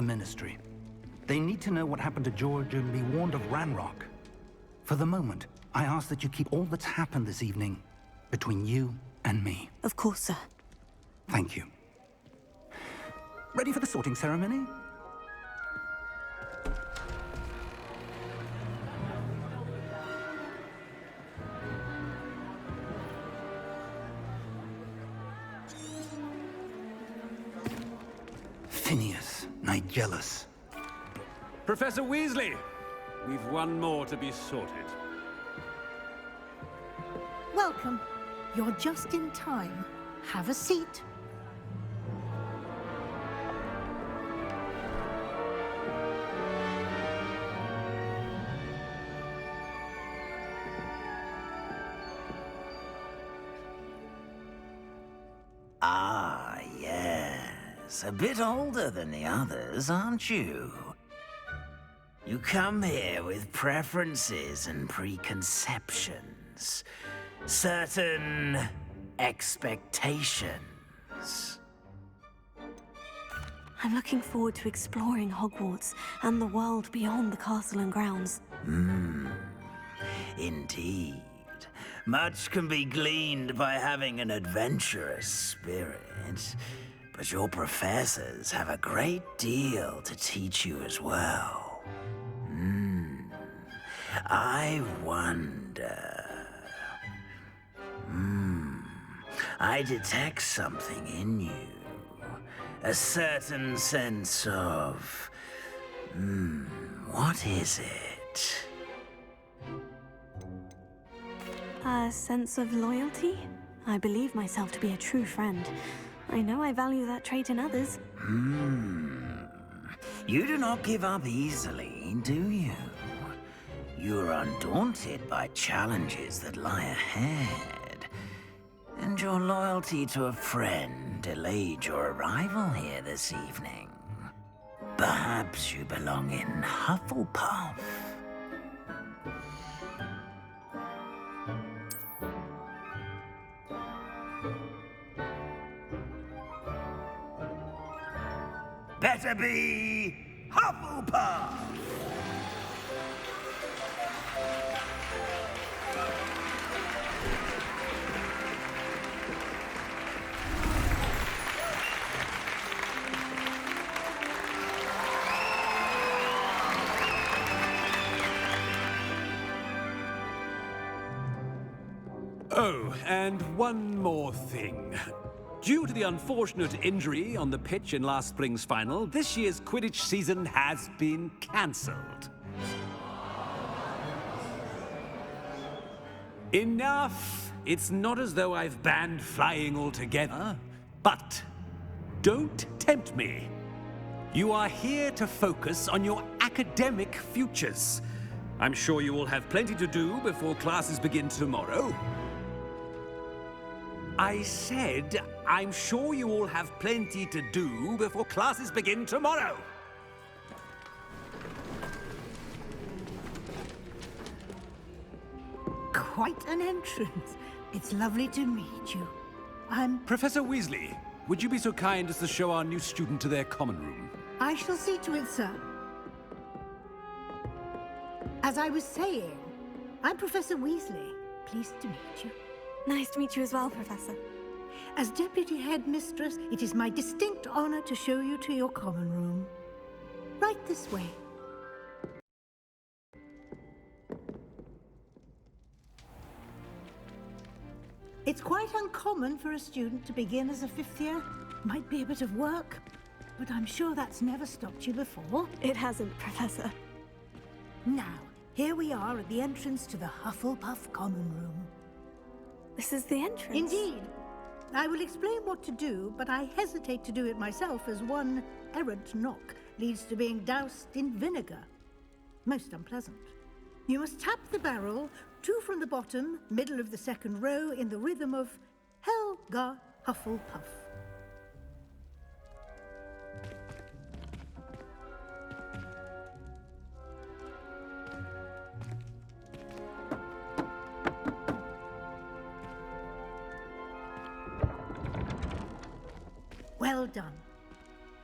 the Ministry. They need to know what happened to George and be warned of Ranrock. For the moment, I ask that you keep all that's happened this evening between you and me. Of course, sir. Thank you. Ready for the sorting ceremony? Phineas, Nigellus. Professor Weasley, we've one more to be sorted. Welcome. You're just in time. Have a seat. Ah, yes. A bit older than the others, aren't you? You come here with preferences and preconceptions. Certain expectations. I'm looking forward to exploring Hogwarts and the world beyond the castle and grounds. Indeed. Much can be gleaned by having an adventurous spirit, but your professors have a great deal to teach you as well. I wonder... I detect something in you. A certain sense of... what is it? A sense of loyalty? I believe myself to be a true friend. I know I value that trait in others. You do not give up easily, do you? You are undaunted by challenges that lie ahead. And your loyalty to a friend delayed your arrival here this evening. Perhaps you belong in Hufflepuff. Better be Hufflepuff! Oh, and one more thing. Due to the unfortunate injury on the pitch in last spring's final, this year's Quidditch season has been cancelled. Enough! It's not as though I've banned flying altogether, but don't tempt me. You are here to focus on your academic futures. I'm sure you will have plenty to do before classes begin tomorrow. I said, I'm sure you all have plenty to do before classes begin tomorrow. Quite an entrance. It's lovely to meet you. I'm... Professor Weasley, would you be so kind as to show our new student to their common room? I shall see to it, sir. As I was saying, I'm Professor Weasley. Pleased to meet you. Nice to meet you as well, Professor. As Deputy Headmistress, it is my distinct honor to show you to your common room. Right this way. It's quite uncommon for a student to begin as a fifth year. Might be a bit of work, but I'm sure that's never stopped you before. It hasn't, Professor. Now, here we are at the entrance to the Hufflepuff common room. This is the entrance? Indeed. I will explain what to do, but I hesitate to do it myself as one errant knock leads to being doused in vinegar. Most unpleasant. You must tap the barrel, 2 from the bottom, middle of the second row, in the rhythm of Helga Hufflepuff. Well done.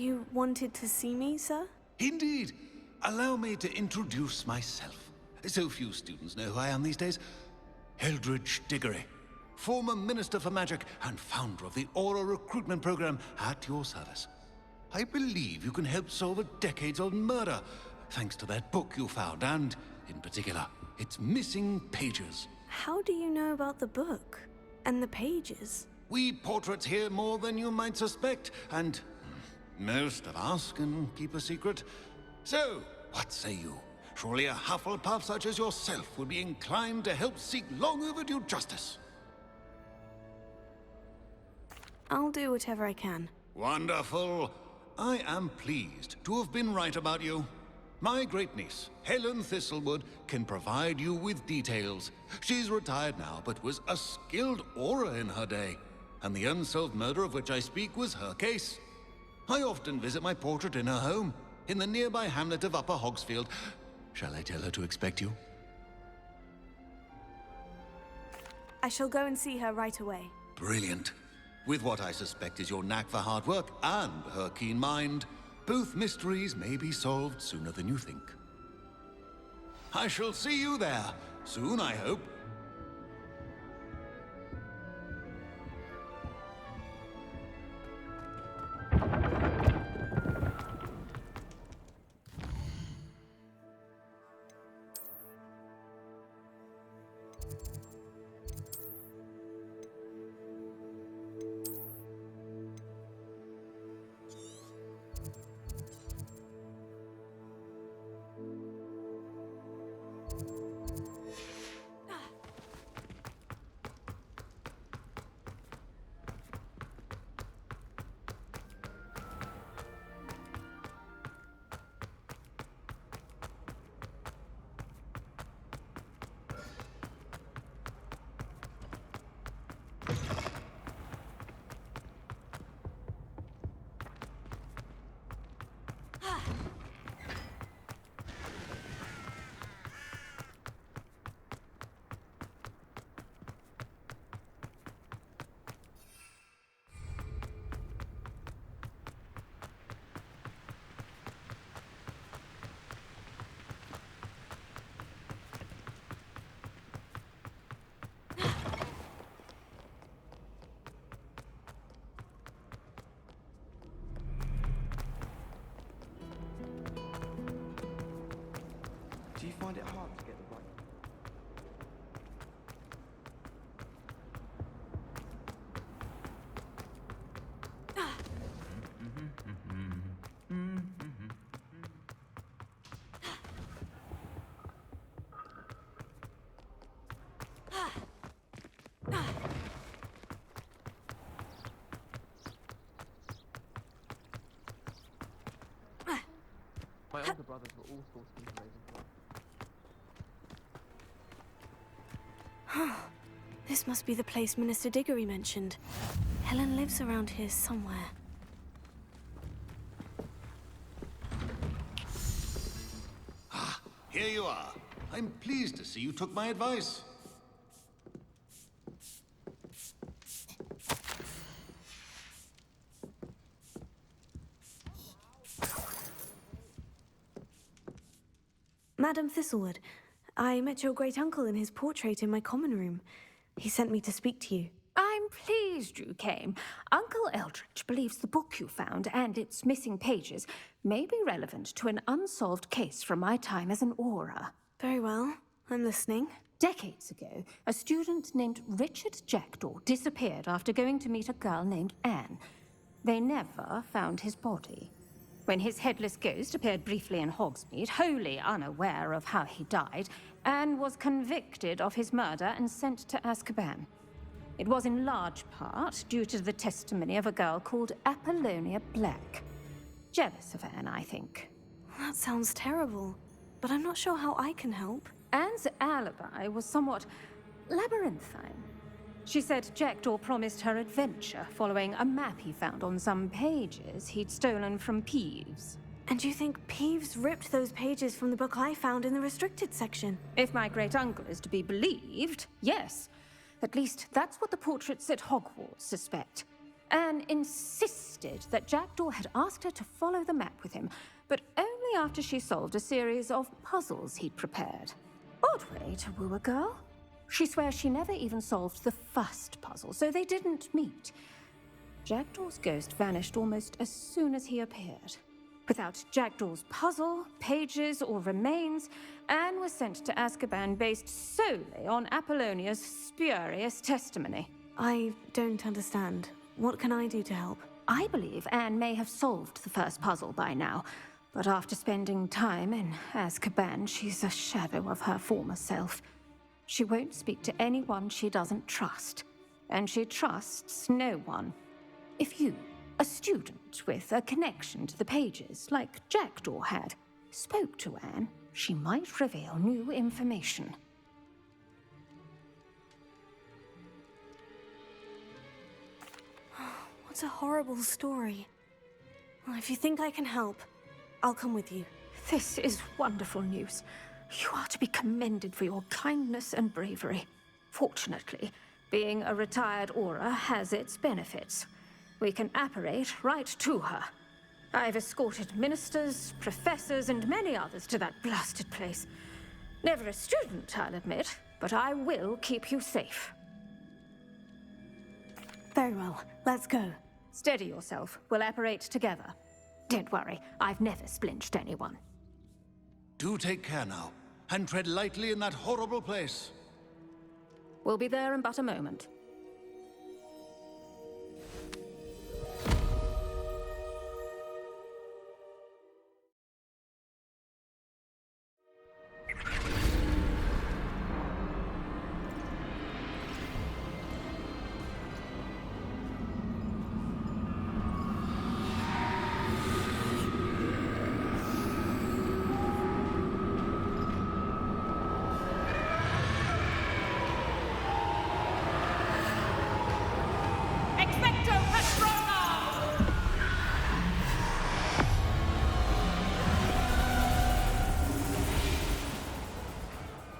You wanted to see me, sir? Indeed. Allow me to introduce myself. So few students know who I am these days. Eldridge Diggory, former Minister for Magic and founder of the Aura Recruitment Program, at your service. I believe you can help solve a decades-old murder, thanks to that book you found, and, in particular, its missing pages. How do you know about the book? And the pages? We portraits hear more than you might suspect, and most of us can keep a secret. So, what say you? Surely a Hufflepuff such as yourself would be inclined to help seek long overdue justice. I'll do whatever I can. Wonderful. I am pleased to have been right about you. My great-niece, Helen Thistlewood, can provide you with details. She's retired now, but was a skilled aura in her day. And the unsolved murder of which I speak was her case. I often visit my portrait in her home, in the nearby hamlet of Upper Hogsfield. Shall I tell her to expect you? I shall go and see her right away. Brilliant. With what I suspect is your knack for hard work and her keen mind, both mysteries may be solved sooner than you think. I shall see you there, soon I hope. Do you find it hard to get the right? My older brothers were all sorts of amazing. This must be the place Minister Diggory mentioned. Helen lives around here somewhere. Ah, here you are. I'm pleased to see you took my advice. Madam Thistlewood, I met your great-uncle in his portrait in my common room. He sent me to speak to you. I'm pleased you came. Uncle Eldridge believes the book you found and its missing pages may be relevant to an unsolved case from my time as an aura. Very well. I'm listening. Decades ago, a student named Richard Jackdaw disappeared after going to meet a girl named Anne. They never found his body. When his headless ghost appeared briefly in Hogsmeade, wholly unaware of how he died, Anne was convicted of his murder and sent to Azkaban. It was in large part due to the testimony of a girl called Apollonia Black. Jealous of Anne, I think. That sounds terrible, but I'm not sure how I can help. Anne's alibi was somewhat labyrinthine. She said Jackdaw promised her adventure following a map he found on some pages he'd stolen from Peeves. And you think Peeves ripped those pages from the book I found in the restricted section? If my great-uncle is to be believed, yes. At least that's what the portraits at Hogwarts suspect. Anne insisted that Jackdaw had asked her to follow the map with him, but only after she solved a series of puzzles he'd prepared. Odd way to woo a girl. She swears she never even solved the first puzzle, so they didn't meet. Jackdaw's ghost vanished almost as soon as he appeared. Without Jackdaw's puzzle, pages, or remains, Anne was sent to Azkaban based solely on Apollonia's spurious testimony. I don't understand. What can I do to help? I believe Anne may have solved the first puzzle by now, but after spending time in Azkaban, she's a shadow of her former self. She won't speak to anyone she doesn't trust, and she trusts no one. If you, a student with a connection to the pages, like Jackdaw had, spoke to Anne, she might reveal new information. What a horrible story. Well, if you think I can help, I'll come with you. This is wonderful news. You are to be commended for your kindness and bravery. Fortunately, being a retired Auror has its benefits. We can apparate right to her. I've escorted ministers, professors, and many others to that blasted place. Never a student, I'll admit, but I will keep you safe. Very well. Let's go. Steady yourself. We'll apparate together. Don't worry, I've never splinched anyone. Do take care now, and tread lightly in that horrible place. We'll be there in but a moment.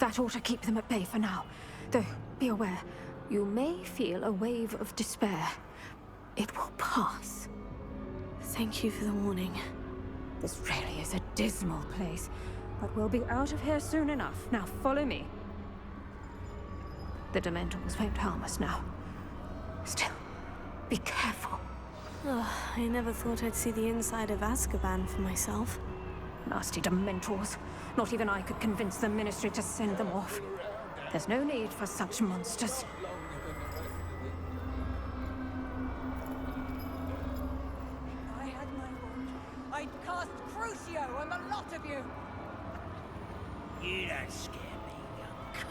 That ought to keep them at bay for now. Though, be aware, you may feel a wave of despair. It will pass. Thank you for the warning. This really is a dismal place, but we'll be out of here soon enough. Now follow me. The Dementors won't harm us now. Still, be careful. I never thought I'd see the inside of Azkaban for myself. Nasty Dementors. Not even I could convince the Ministry to send them off. There's no need for such monsters. I had my wand. I'd cast Crucio on the lot of you. You don't scare me, young cur.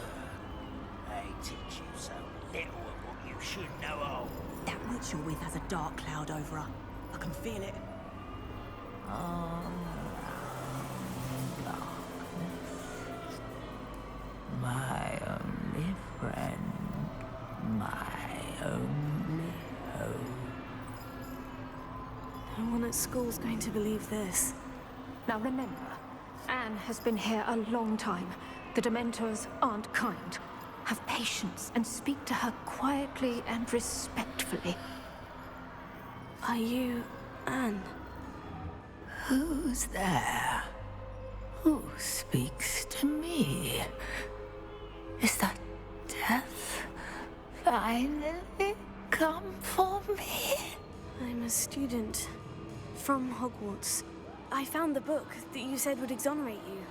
I teach you so little of what you should know of. That witch you're with has a dark cloud over her. I can feel it. My only friend, my only hope. No one at school's going to believe this. Now remember, Anne has been here a long time. The Dementors aren't kind. Have patience and speak to her quietly and respectfully. Are you Anne? Who's there? Who speaks to me? Is that death finally come for me? I'm a student from Hogwarts. I found the book that you said would exonerate you.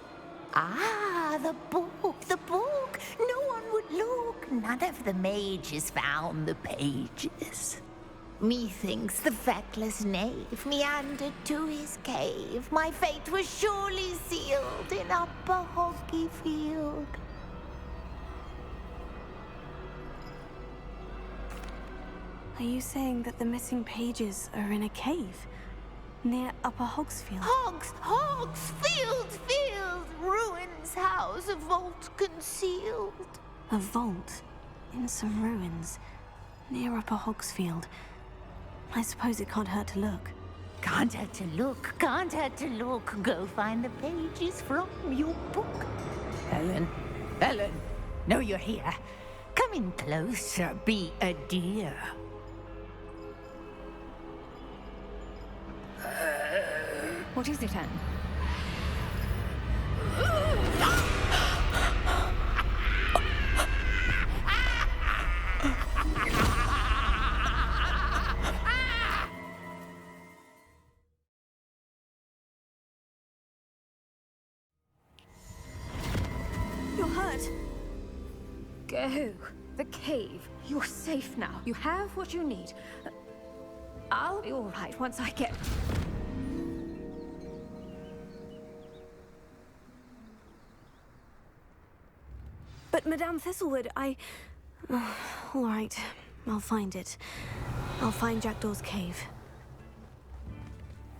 Ah, the book, the book. No one would look. None of the mages found the pages. Methinks the feckless knave meandered to his cave. My fate was surely sealed in Upper Hoggyfield. Are you saying that the missing pages are in a cave near Upper Hogsfield? Hogsfield, ruins house, a vault concealed. A vault in some ruins near Upper Hogsfield. I suppose it can't hurt to look. Can't hurt to look, can't hurt to look. Go find the pages from your book. Helen, know you're here. Come in closer, be a dear. What is it, Anne? You're hurt. Go. The cave. You're safe now. You have what you need. I'll be all right once I get... But Madame Thistlewood, all right, I'll find it. I'll find Jackdaw's cave.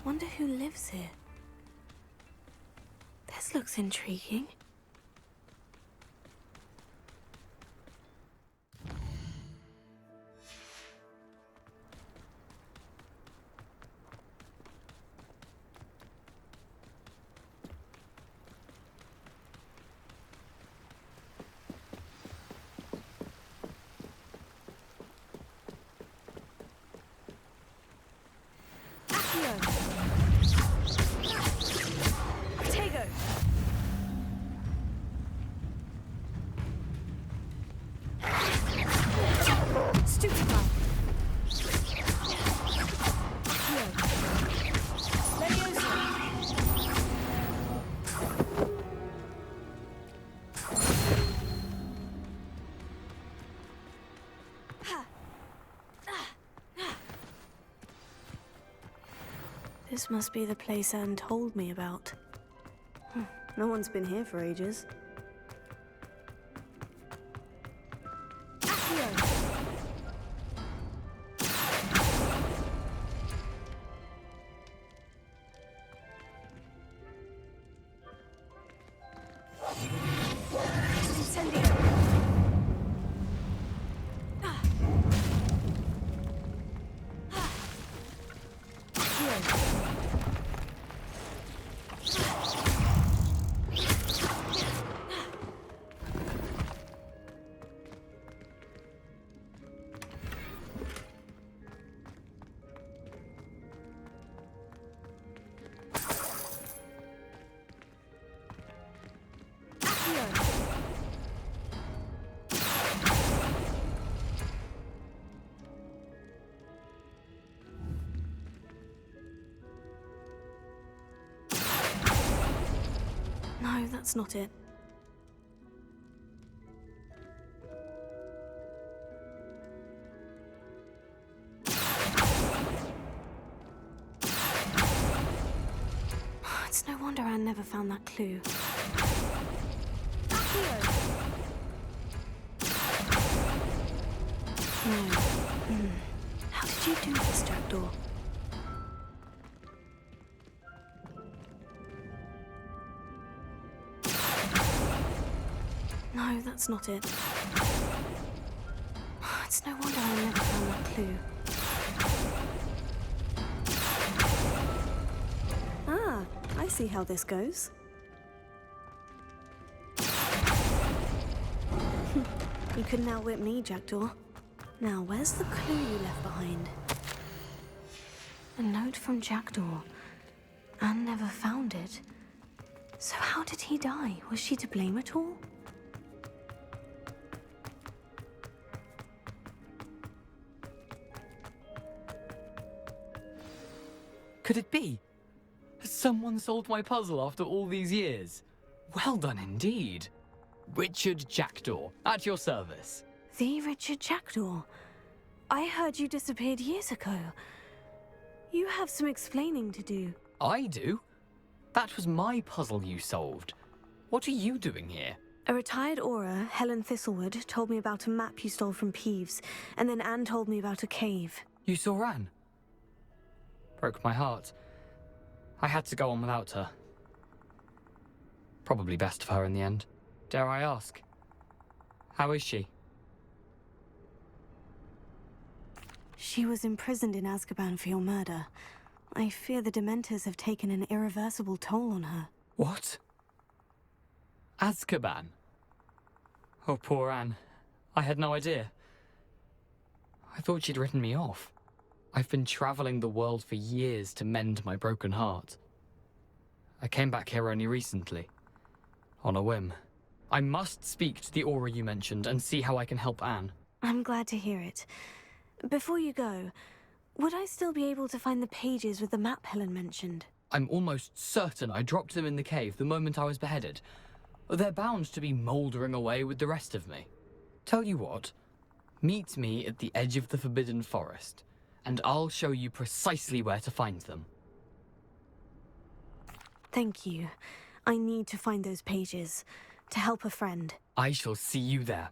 Wonder who lives here. This looks intriguing. This must be the place Anne told me about. No one's been here for ages. No, that's not it. It's no wonder Anne never found that clue. No. How did you do this, Jackdaw? No, that's not it. It's no wonder I never found that clue. Ah, I see how this goes. You couldn't outwit me, Jackdaw. Now, where's the clue you left behind? A note from Jackdaw. Anne never found it. So how did he die? Was she to blame at all? Could it be? Has someone solved my puzzle after all these years? Well done indeed. Richard Jackdaw, at your service. The Richard Jackdaw? I heard you disappeared years ago. You have some explaining to do. I do? That was my puzzle you solved. What are you doing here? A retired Auror, Helen Thistlewood, told me about a map you stole from Peeves, and then Anne told me about a cave. You saw Anne? Broke my heart. I had to go on without her. Probably best of her in the end. Dare I ask? How is she? She was imprisoned in Azkaban for your murder. I fear the Dementors have taken an irreversible toll on her. What? Azkaban? Oh, poor Anne. I had no idea. I thought she'd written me off. I've been traveling the world for years to mend my broken heart. I came back here only recently. On a whim. I must speak to the Aura you mentioned and see how I can help Anne. I'm glad to hear it. Before you go, would I still be able to find the pages with the map Helen mentioned? I'm almost certain I dropped them in the cave the moment I was beheaded. They're bound to be mouldering away with the rest of me. Tell you what, meet me at the edge of the Forbidden Forest, and I'll show you precisely where to find them. Thank you. I need to find those pages to help a friend. I shall see you there.